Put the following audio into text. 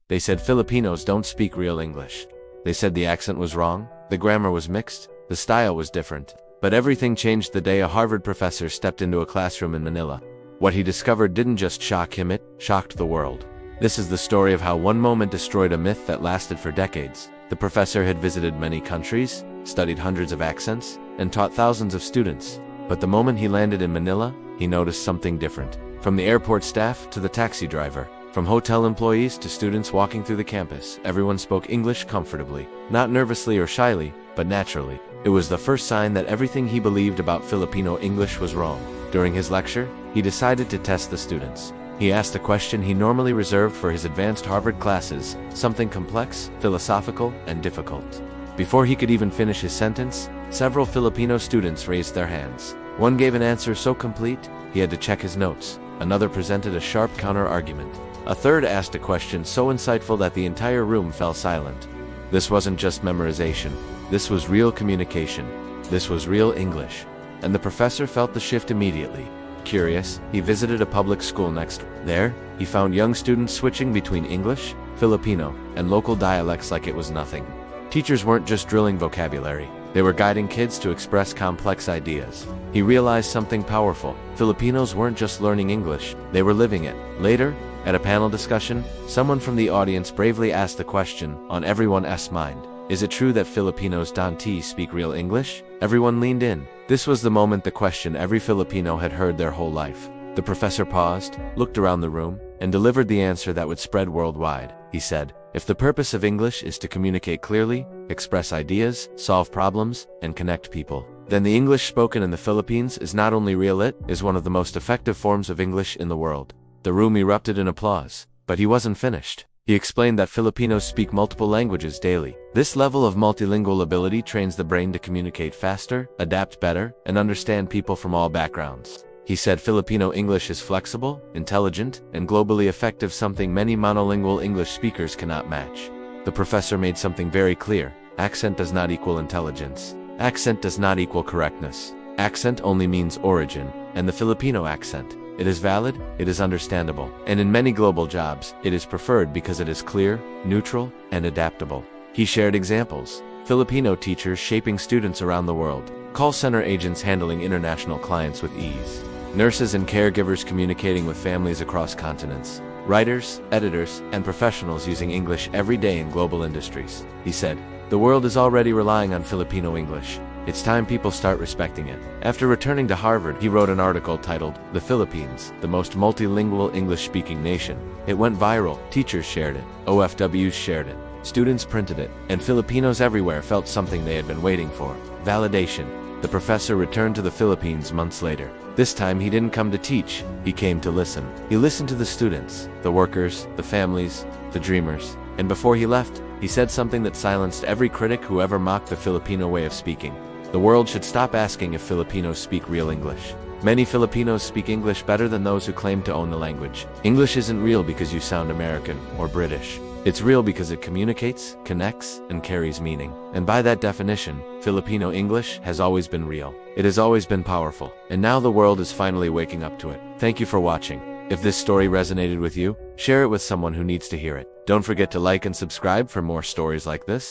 They said Filipinos don't speak real English. They said the accent was wrong, the grammar was mixed, the style was different. But everything changed the day a Harvard professor stepped into a classroom in Manila. What he discovered didn't just shock him, it shocked the world. This is the story of how one moment destroyed a myth that lasted for decades. The professor had visited many countries, studied hundreds of accents, and taught thousands of students. But the moment he landed in Manila, he noticed something different. From the airport staff to the taxi driver, from hotel employees to students walking through the campus, everyone spoke English comfortably, not nervously or shyly, but naturally. It was the first sign that everything he believed about Filipino English was wrong. During his lecture, he decided to test the students. He asked a question he normally reserved for his advanced Harvard classes, something complex, philosophical, and difficult. Before he could even finish his sentence, several Filipino students raised their hands. One gave an answer so complete, he had to check his notes. Another presented a sharp counter-argument. A third asked a question so insightful that the entire room fell silent. This wasn't just memorization. This was real communication. This was real English. And the professor felt the shift immediately. Curious, he visited a public school next. There, he found young students switching between English, Filipino, and local dialects like it was nothing. Teachers weren't just drilling vocabulary. They were guiding kids to express complex ideas. He realized something powerful. Filipinos weren't just learning English, they were living it. Later, at a panel discussion, someone from the audience bravely asked the question on everyone's mind. Is it true that Filipinos don't speak real English? Everyone leaned in. This was the moment, the question every Filipino had heard their whole life. The professor paused, looked around the room, and delivered the answer that would spread worldwide. He said, if the purpose of English is to communicate clearly, express ideas, solve problems, and connect people, then the English spoken in the Philippines is not only real, it is one of the most effective forms of English in the world. The room erupted in applause. But he wasn't finished. He explained that Filipinos speak multiple languages daily. This level of multilingual ability trains the brain to communicate faster, adapt better, and understand people from all backgrounds. He said Filipino English is flexible, intelligent, and globally effective, something many monolingual English speakers cannot match. The professor made something very clear. Accent does not equal intelligence. Accent does not equal correctness. Accent only means origin, and the Filipino accent, it is valid, it is understandable, and in many global jobs, it is preferred because it is clear, neutral, and adaptable. He shared examples. Filipino teachers shaping students around the world. Call center agents handling international clients with ease. Nurses and caregivers communicating with families across continents. Writers, editors, and professionals using English every day in global industries. He said, the world is already relying on Filipino English. It's time people start respecting it. After returning to Harvard, he wrote an article titled, The Philippines, the most multilingual English-speaking nation. It went viral. Teachers shared it. OFWs shared it. Students printed it. And Filipinos everywhere felt something they had been waiting for. Validation. The professor returned to the Philippines months later. This time he didn't come to teach, he came to listen. He listened to the students, the workers, the families, the dreamers. And before he left, he said something that silenced every critic who ever mocked the Filipino way of speaking. The world should stop asking if Filipinos speak real English. Many Filipinos speak English better than those who claim to own the language. English isn't real because you sound American or British. It's real because it communicates, connects, and carries meaning. And by that definition, Filipino English has always been real. It has always been powerful. And now the world is finally waking up to it. Thank you for watching. If this story resonated with you, share it with someone who needs to hear it. Don't forget to like and subscribe for more stories like this.